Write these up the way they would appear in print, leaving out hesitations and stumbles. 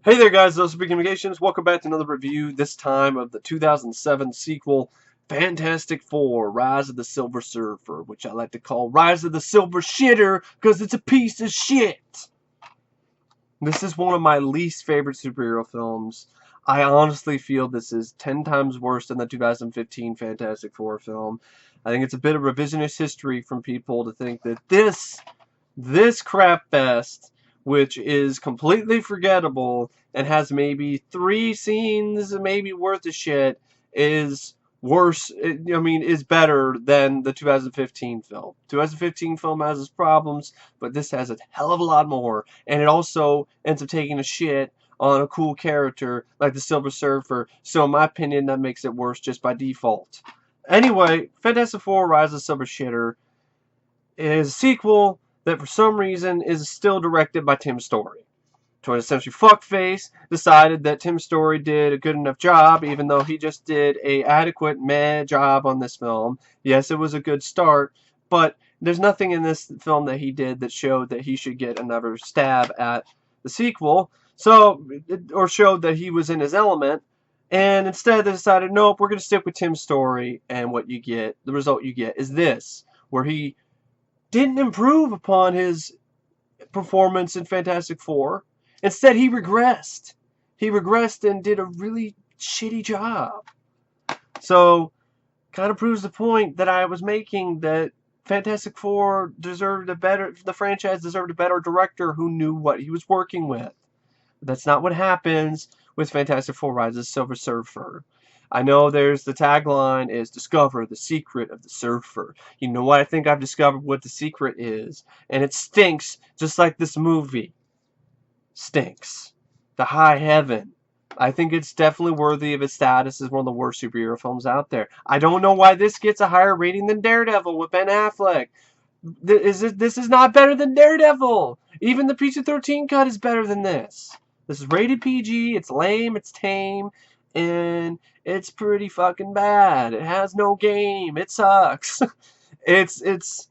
Hey there guys, those are Big Communications. Welcome back to another review, this time of the 2007 sequel, Fantastic Four, Rise of the Silver Surfer, which I like to call Rise of the Silver Shitter, because it's a piece of shit. This is one of my least favorite superhero films. I honestly feel this is 10 times worse than the 2015 Fantastic Four film. I think it's a bit of revisionist history from people to think that this crap fest, which is completely forgettable and has maybe 3 scenes maybe worth of shit, is worse. Is better than the 2015 film. 2015 film has its problems, but this has a hell of a lot more. And it also ends up taking a shit on a cool character like the Silver Surfer. So in my opinion, that makes it worse just by default. Anyway, Fantastic Four: Rise of the Silver Shitter is a sequel that for some reason is still directed by Tim Story. 20th Century Fuckface decided that Tim Story did a good enough job, even though he just did a adequate meh job on this film. Yes, it was a good start, but there's nothing in this film that he did that showed that he should get another stab at the sequel, or showed that he was in his element. And instead they decided, nope, we're going to stick with Tim Story, and the result you get is this, where he didn't improve upon his performance in Fantastic Four. Instead, he regressed. He regressed and did a really shitty job. So, kind of proves the point that I was making, that Fantastic Four the franchise deserved a better director who knew what he was working with. That's not what happens with Fantastic Four: Rise of the Silver Surfer. I know there's the tagline is discover the secret of the surfer. You know what? I think I've discovered what the secret is. And it stinks just like this movie. Stinks. The High Heaven. I think it's definitely worthy of its status as one of the worst superhero films out there. I don't know why this gets a higher rating than Daredevil with Ben Affleck. This is not better than Daredevil. Even the PG-13 cut is better than this. This is rated PG, it's lame, it's tame, and it's pretty fucking bad. It has no game. It sucks. it's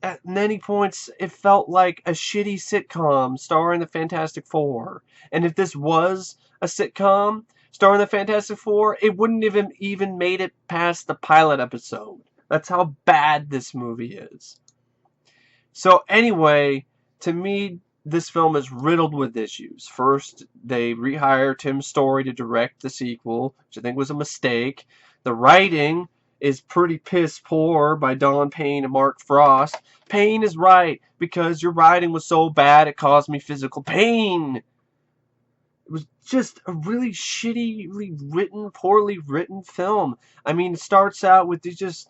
at many points it felt like a shitty sitcom starring the Fantastic Four. And if this was a sitcom starring the Fantastic Four, it wouldn't have even made it past the pilot episode. That's how bad this movie is. So anyway, to me, this film is riddled with issues. First, they rehire Tim Story to direct the sequel, which I think was a mistake. The writing is pretty piss poor by Don Payne and Mark Frost. Payne is right, because your writing was so bad it caused me physical pain. It was just a really shittily written, poorly written film. I mean, it starts out with these just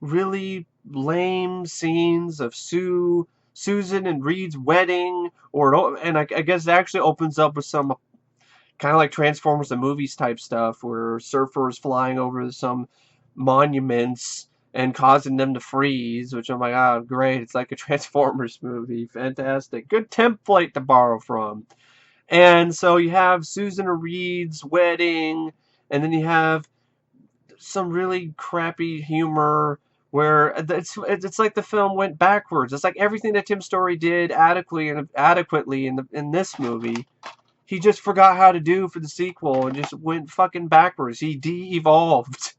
really lame scenes of Susan and Reed's wedding, and I guess it actually opens up with some kind of like Transformers the movies type stuff, where surfers flying over some monuments and causing them to freeze, which I'm like, oh, great, it's like a Transformers movie, fantastic, good template to borrow from. And so you have Susan and Reed's wedding, and then you have some really crappy humor where it's like the film went backwards. It's like everything that Tim Story did adequately in this movie, he just forgot how to do for the sequel and just went fucking backwards. He de-evolved.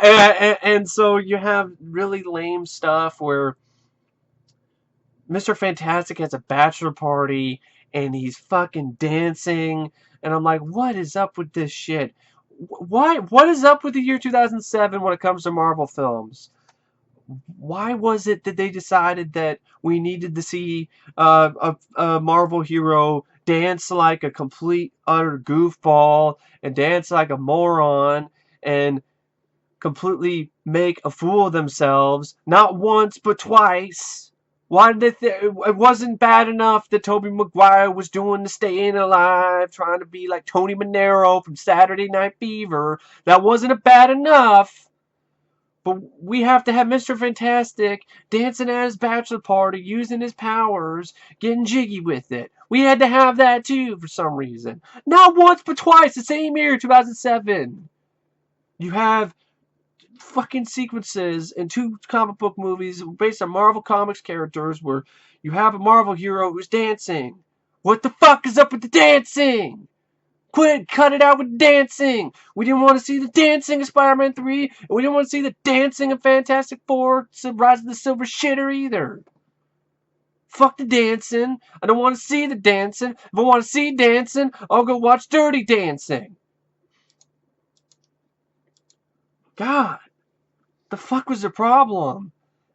and so you have really lame stuff where Mr. Fantastic has a bachelor party and he's fucking dancing, and I'm like, what is up with this shit? What is up with the year 2007 when it comes to Marvel films? Why was it that they decided that we needed to see a Marvel hero dance like a complete utter goofball and dance like a moron and completely make a fool of themselves, not once but twice? Why did it wasn't bad enough that Tobey Maguire was doing the Staying Alive, trying to be like Tony Manero from Saturday Night Fever. That wasn't bad enough. But we have to have Mr. Fantastic dancing at his bachelor party, using his powers, getting jiggy with it. We had to have that too for some reason. Not once but twice, the same year, 2007. You have fucking sequences in 2 comic book movies based on Marvel Comics characters where you have a Marvel hero who's dancing. What the fuck is up with the dancing? Cut it out with dancing. We didn't want to see the dancing in Spider-Man 3, and we didn't want to see the dancing in Fantastic Four, Rise of the Silver Shitter either. Fuck the dancing. I don't want to see the dancing. If I want to see dancing, I'll go watch Dirty Dancing. God, the fuck was the problem?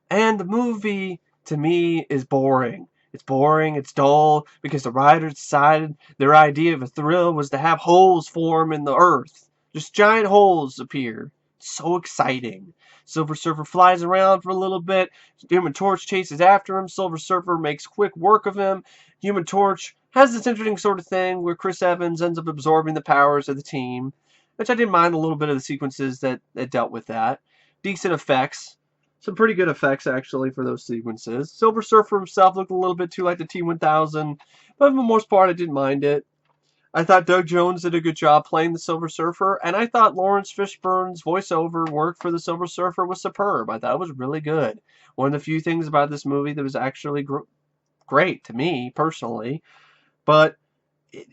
And the movie, to me, is boring. It's boring, it's dull, because the writers decided their idea of a thrill was to have holes form in the earth. Just giant holes appear. It's so exciting. Silver Surfer flies around for a little bit. Human Torch chases after him. Silver Surfer makes quick work of him. Human Torch has this interesting sort of thing where Chris Evans ends up absorbing the powers of the team, which I didn't mind a little bit of the sequences that dealt with that. Decent effects. Some pretty good effects, actually, for those sequences. Silver Surfer himself looked a little bit too like the T-1000, but for the most part, I didn't mind it. I thought Doug Jones did a good job playing the Silver Surfer, and I thought Laurence Fishburne's voiceover work for the Silver Surfer was superb. I thought it was really good. One of the few things about this movie that was actually great to me, personally. But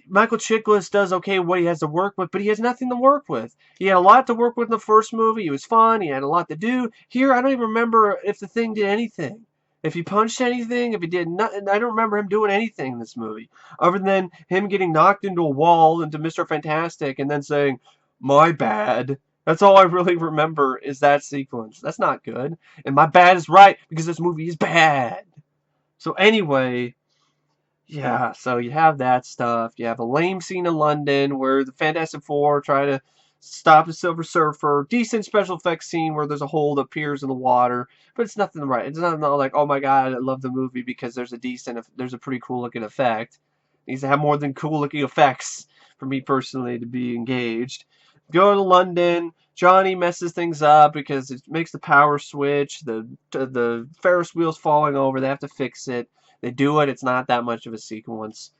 Michael Chiklis does okay what he has to work with, but he has nothing to work with. He had a lot to work with in the first movie. It was fun. He had a lot to do. Here, I don't even remember if the Thing did anything. If he punched anything, if he did nothing. I don't remember him doing anything in this movie. Other than him getting knocked into a wall, into Mr. Fantastic, and then saying, "My bad." That's all I really remember is that sequence. That's not good. And my bad is right, because this movie is bad. So anyway, yeah, so you have that stuff. You have a lame scene in London where the Fantastic Four try to stop the Silver Surfer. Decent special effects scene where there's a hole that appears in the water, but it's nothing right. It's not like, oh my god, I love the movie because there's a pretty cool looking effect. It needs to have more than cool looking effects for me personally to be engaged. Go to London. Johnny messes things up because it makes the power switch. The Ferris wheel's falling over. They have to fix it. They do it. It's not that much of a sequence.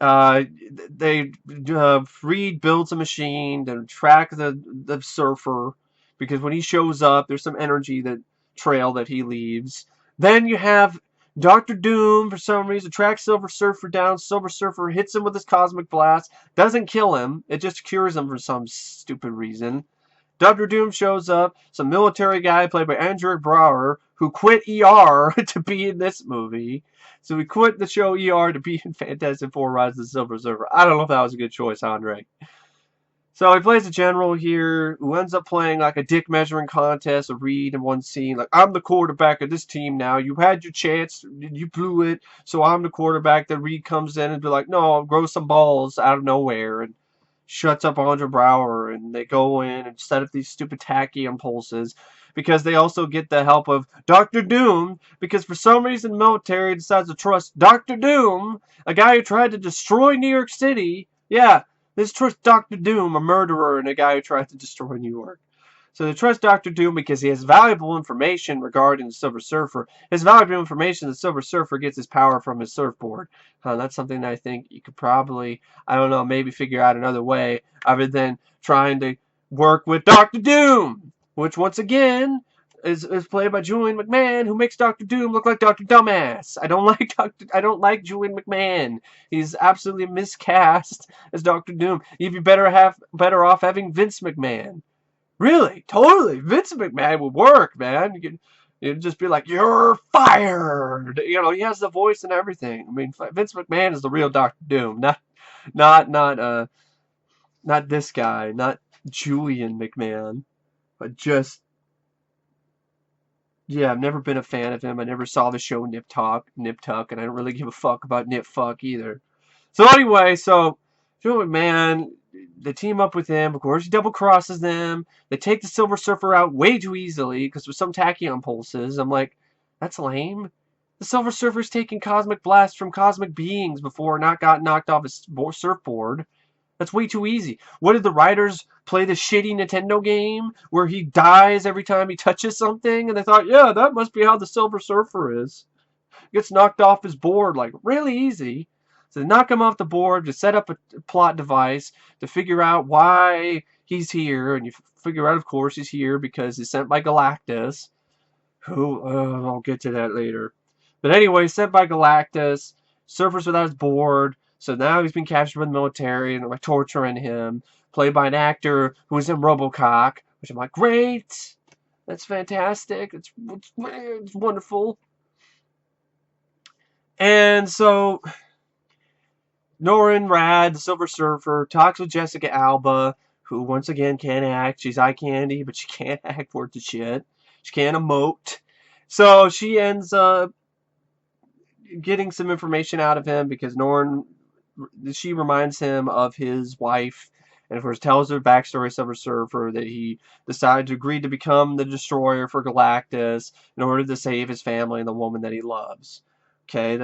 Reed builds a machine to track the surfer because when he shows up, there's some energy trail that he leaves. Then you have Doctor Doom for some reason tracks Silver Surfer down. Silver Surfer hits him with his cosmic blast. Doesn't kill him. It just cures him for some stupid reason. Dr. Doom shows up, some military guy played by Andrew Braugher, who quit ER to be in this movie. So he quit the show ER to be in Fantastic Four: Rise of the Silver Surfer. I don't know if that was a good choice, Andre. So he plays a general here who ends up playing like a dick measuring contest with Reed in one scene. Like, I'm the quarterback of this team now. You had your chance. You blew it. So I'm the quarterback. Then Reed comes in and be like, no, I'll grow some balls out of nowhere. And shuts up Andre Braugher, and they go in and set up these stupid tacky impulses because they also get the help of Dr. Doom, because for some reason the military decides to trust Dr. Doom, a guy who tried to destroy New York City. Yeah, let's trust Dr. Doom, a murderer and a guy who tried to destroy New York. So they trust Dr. Doom because he has valuable information regarding the Silver Surfer. His valuable information, the Silver Surfer gets his power from his surfboard. That's something that I think you could probably, I don't know, maybe figure out another way other than trying to work with Dr. Doom, which once again is played by Julian McMahon, who makes Dr. Doom look like Dr. Dumbass. I don't like Julian McMahon. He's absolutely miscast as Dr. Doom. You'd be better off having Vince McMahon. Really, totally. Vince McMahon would work, man. You'd just be like, "You're fired." You know, he has the voice and everything. I mean, Vince McMahon is the real Doctor Doom, not this guy, not Julian McMahon, but just yeah. I've never been a fan of him. I never saw the show Nip Tuck, and I don't really give a fuck about Nip Fuck either. So anyway, Julian McMahon. They team up with him. Of course, he double crosses them. They take the Silver Surfer out way too easily because with some tachyon pulses. I'm like, that's lame. The Silver Surfer's taking cosmic blasts from cosmic beings before not got knocked off his surfboard. That's way too easy. What did the writers play the shitty Nintendo game where he dies every time he touches something? And they thought, yeah, that must be how the Silver Surfer is. Gets knocked off his board like really easy. So they knock him off the board to set up a plot device to figure out why he's here. And you figure out, of course, he's here because he's sent by Galactus. Who, I'll get to that later. But anyway, sent by Galactus Surfer's without his board, so now he's been captured by the military and they're like torturing him, played by an actor who was in RoboCop, which I'm like, great, that's fantastic, it's wonderful. And so Norrin Rad, the Silver Surfer, talks with Jessica Alba, who once again can't act. She's eye candy, but she can't act worth the shit. She can't emote. So she ends up getting some information out of him because she reminds him of his wife, and of course tells her backstory, Silver Surfer, that he decided to agree to become the destroyer for Galactus in order to save his family and the woman that he loves. Okay,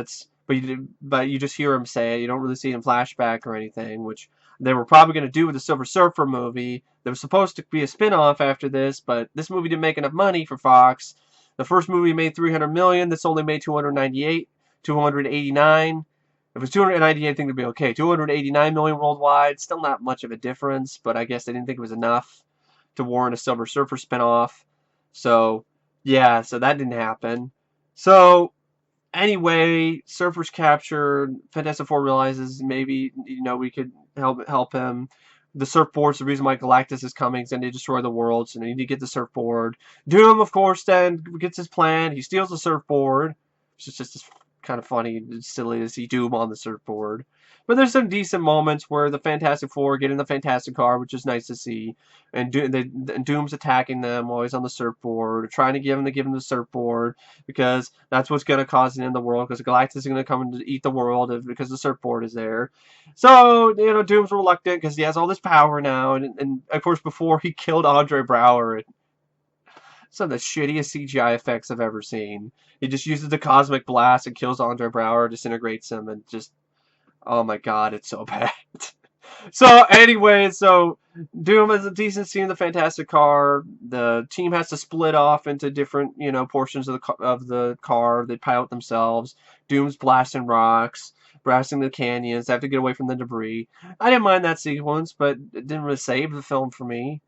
but you just hear him say it. You don't really see it in flashback or anything, which they were probably going to do with the Silver Surfer movie. There was supposed to be a spin-off after this, but this movie didn't make enough money for Fox. The first movie made $300 million. This only made 289. If it was 298, I think it'd be okay. 289 million worldwide. Still not much of a difference, but I guess they didn't think it was enough to warrant a Silver Surfer spinoff. So, yeah, so that didn't happen. So, anyway, Surfer's captured. Fantastic Four realizes maybe, we could help him. The surfboard's the reason why Galactus is coming, and they destroy the world, so they need to get the surfboard. Doom, of course, then gets his plan. He steals the surfboard, which is just kind of funny and silly to see Doom on the surfboard. But there's some decent moments where the Fantastic Four get in the Fantastic Car, which is nice to see. And Doom's attacking them while he's on the surfboard, trying to give him the surfboard, because that's what's going to cause it in the world, because Galactus is going to come and eat the world because the surfboard is there. So, Doom's reluctant because he has all this power now. And of course, before he killed Andre Braugher, some of the shittiest CGI effects I've ever seen. He just uses the cosmic blast and kills Andre Braugher, disintegrates him, and just, oh my god, it's so bad. So anyway, Doom has a decent scene in the Fantastic Car. The team has to split off into different, portions of the car. They pilot themselves. Doom's blasting rocks, blasting the canyons. They have to get away from the debris. I didn't mind that sequence, but it didn't really save the film for me.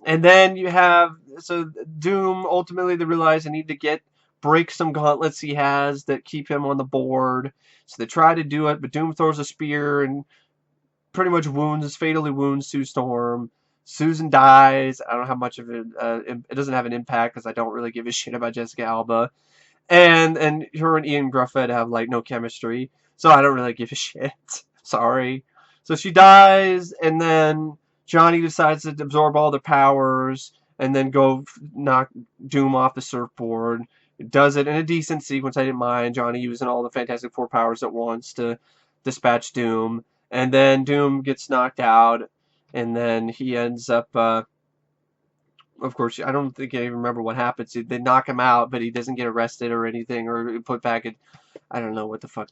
And then Doom, ultimately they realize they need to break some gauntlets he has that keep him on the board. So they try to do it, but Doom throws a spear and pretty much fatally wounds Sue Storm. Susan dies. I don't know how much of it, it doesn't have an impact because I don't really give a shit about Jessica Alba. And her and Ioan Gruffudd have no chemistry, so I don't really give a shit. Sorry. So she dies, and then Johnny decides to absorb all the powers and then go knock Doom off the surfboard. Does it in a decent sequence. I didn't mind Johnny using all the Fantastic Four powers at once to dispatch Doom. And then Doom gets knocked out, and then he ends up, of course, I don't think I even remember what happens. They knock him out, but he doesn't get arrested or anything, or put back in. I don't know what the fuck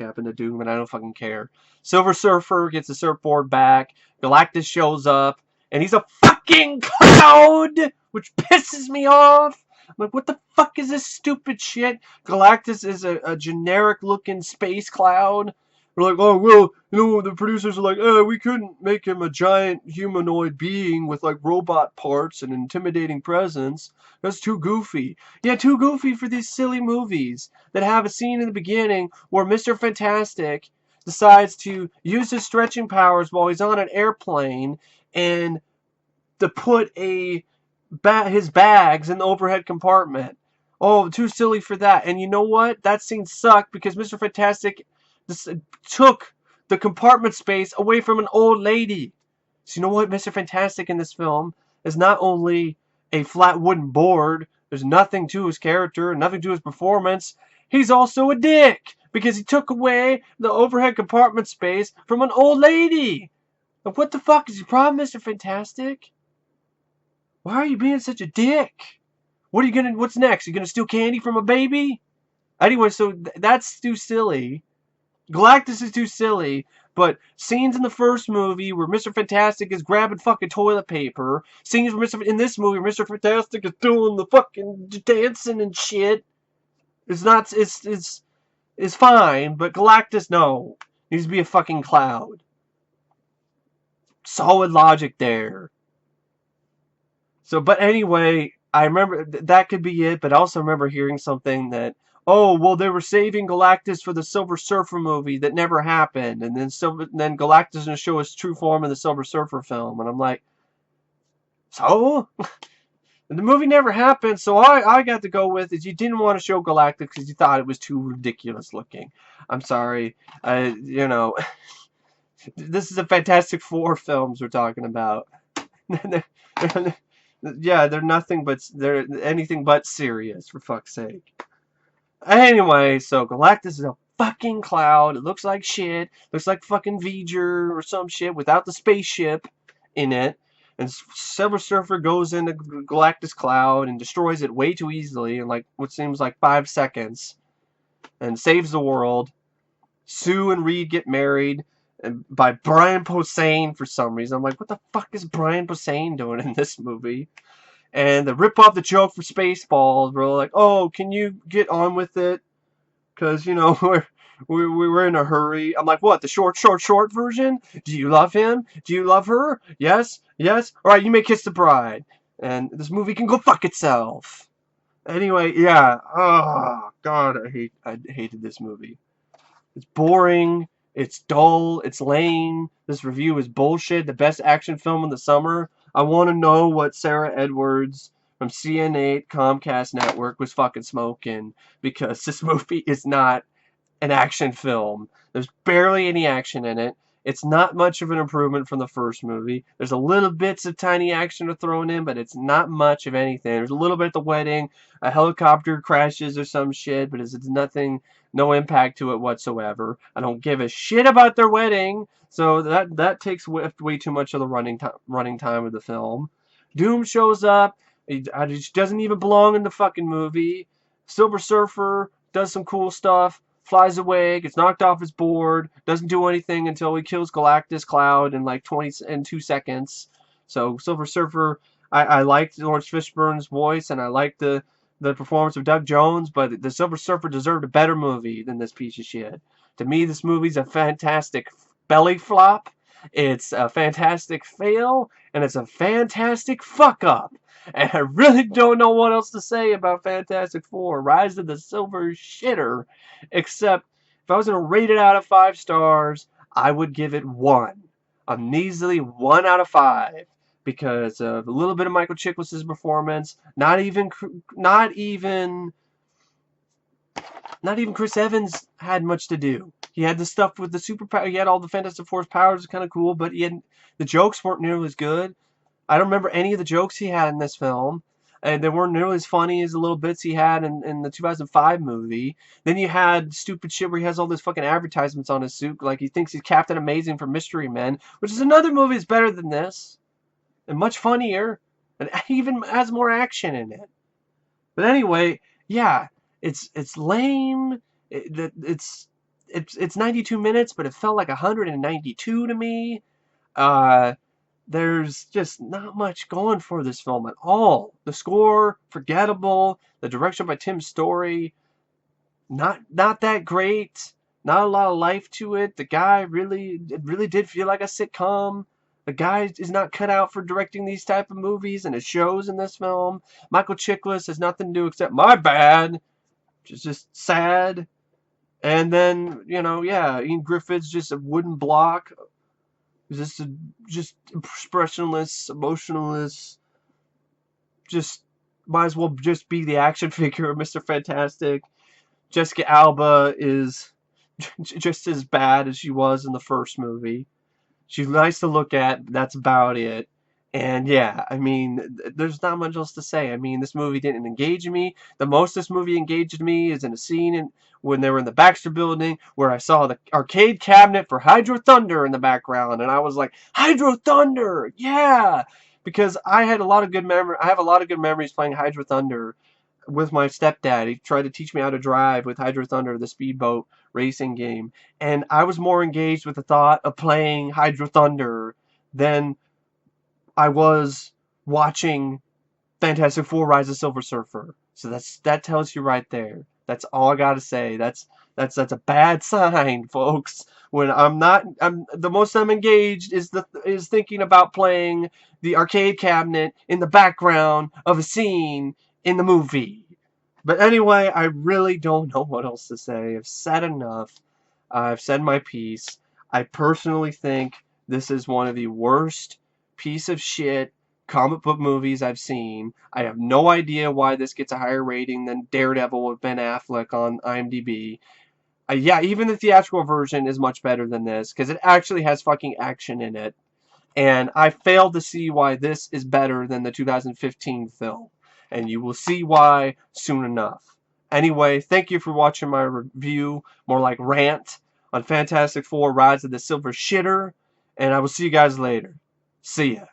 happened to Doom, and I don't fucking care. Silver Surfer gets the surfboard back. Galactus shows up, and he's a fucking cloud, which pisses me off. I'm like, what the fuck is this stupid shit? Galactus is a generic-looking space cloud. We're like, oh, well, the producers are like, we couldn't make him a giant humanoid being with, robot parts and intimidating presence. That's too goofy. Yeah, too goofy for these silly movies that have a scene in the beginning where Mr. Fantastic decides to use his stretching powers while he's on an airplane and to put his bags in the overhead compartment. Oh, too silly for that. And you know what? That scene sucked because Mr. Fantastic took the compartment space away from an old lady. So you know what? Mr. Fantastic in this film is not only a flat wooden board. There's nothing to his character, nothing to his performance. He's also a dick because he took away the overhead compartment space from an old lady. Like, what the fuck is your problem, Mr. Fantastic? Why are you being such a dick? What's next? You gonna steal candy from a baby? Anyway, so that's too silly. Galactus is too silly, but scenes in the first movie where Mr. Fantastic is grabbing fucking toilet paper, scenes where in this movie Mr. Fantastic is doing the fucking dancing and shit, it's fine, but Galactus, no, needs to be a fucking cloud. Solid logic there. So, but anyway, I remember that could be it, but I also remember hearing something that, oh, well, they were saving Galactus for the Silver Surfer movie that never happened, and then Galactus is going to show his true form in the Silver Surfer film, and I'm like, so? And the movie never happened, so I got to go with is you didn't want to show Galactus because you thought it was too ridiculous looking. I'm sorry, you know, this is a Fantastic Four films we're talking about. Yeah, they're anything but serious, for fuck's sake. Anyway, so Galactus is a fucking cloud. It looks like shit. Looks like fucking V'ger or some shit without the spaceship in it. And Silver Surfer goes into Galactus cloud and destroys it way too easily in like what seems like 5 seconds. And saves the world. Sue and Reed get married by Brian Posehn for some reason. I'm like, what the fuck is Brian Posehn doing in this movie? And they rip off the joke for Spaceballs. We're like, oh, can you get on with it? Because, you know, we're in a hurry. I'm like, what, the short version? Do you love him? Do you love her? Yes? Yes? Alright, you may kiss the bride. And this movie can go fuck itself. Anyway, yeah. Oh, God, I hated this movie. It's boring. It's dull. It's lame. This review is bullshit. The best action film in the summer. I want to know what Sarah Edwards from CN8 Comcast Network was fucking smoking, because this movie is not an action film. There's barely any action in it. It's not much of an improvement from the first movie. There's a little bits of tiny action thrown in, but it's not much of anything. There's a little bit at the wedding. A helicopter crashes or some shit, but it's nothing, no impact to it whatsoever. I don't give a shit about their wedding, so that takes way too much of the running time of the film. Doom shows up. He doesn't even belong in the fucking movie. Silver Surfer does some cool stuff. Flies away, gets knocked off his board, doesn't do anything until he kills Galactus Cloud in like 2 seconds. So Silver Surfer, I liked Laurence Fishburne's voice, and I liked the performance of Doug Jones, but the Silver Surfer deserved a better movie than this piece of shit. To me, this movie's a fantastic belly flop. It's a fantastic fail, and it's a fantastic fuck up. And I really don't know what else to say about Fantastic Four, Rise of the Silver Shitter, except if I was going to rate it out of 5 stars, I would give it 1. A measly 1 out of 5, because of a little bit of Michael Chiklis' performance. Not even Chris Evans had much to do. He had the stuff with the superpower. He had all the Fantastic Four's powers, kind of cool, but the jokes weren't nearly as good. I don't remember any of the jokes he had in this film. And they weren't nearly as funny as the little bits he had in the 2005 movie. Then you had stupid shit where he has all those fucking advertisements on his suit, like he thinks he's Captain Amazing from Mystery Men, which is another movie that's better than this, and much funnier, and even has more action in it. But anyway, yeah, it's lame. It's 92 minutes, but it felt like 192 to me. There's just not much going for this film at all. The score, forgettable. The direction by Tim Story, not that great. Not a lot of life to it. The guy it really did feel like a sitcom. The guy is not cut out for directing these type of movies, and it shows in this film. Michael Chiklis has nothing to do except my bad, which is just sad. And then, you know, yeah, Ioan Gruffudd's just a wooden block. Just expressionless, emotionless. Just might as well just be the action figure of Mr. Fantastic. Jessica Alba is just as bad as she was in the first movie. She's nice to look at, but that's about it. And yeah, I mean, there's not much else to say. I mean, this movie didn't engage me. The most this movie engaged me is in a scene when they were in the Baxter Building, where I saw the arcade cabinet for Hydro Thunder in the background, and I was like, Hydro Thunder, yeah, because I have a lot of good memories playing Hydro Thunder with my stepdad. He tried to teach me how to drive with Hydro Thunder, the speedboat racing game, and I was more engaged with the thought of playing Hydro Thunder than I was watching Fantastic Four: Rise of Silver Surfer. So that tells you right there. That's all I gotta say. That's a bad sign, folks. When the most I'm engaged is thinking about playing the arcade cabinet in the background of a scene in the movie. But anyway, I really don't know what else to say. I've said enough. I've said my piece. I personally think this is one of the worst piece of shit comic book movies I've seen. I have no idea why this gets a higher rating than Daredevil with Ben Affleck on IMDb. Yeah, even the theatrical version is much better than this because it actually has fucking action in it. And I fail to see why this is better than the 2015 film. And you will see why soon enough. Anyway, thank you for watching my review, more like rant, on Fantastic Four Rise of the Silver Shitter. And I will see you guys later. See ya.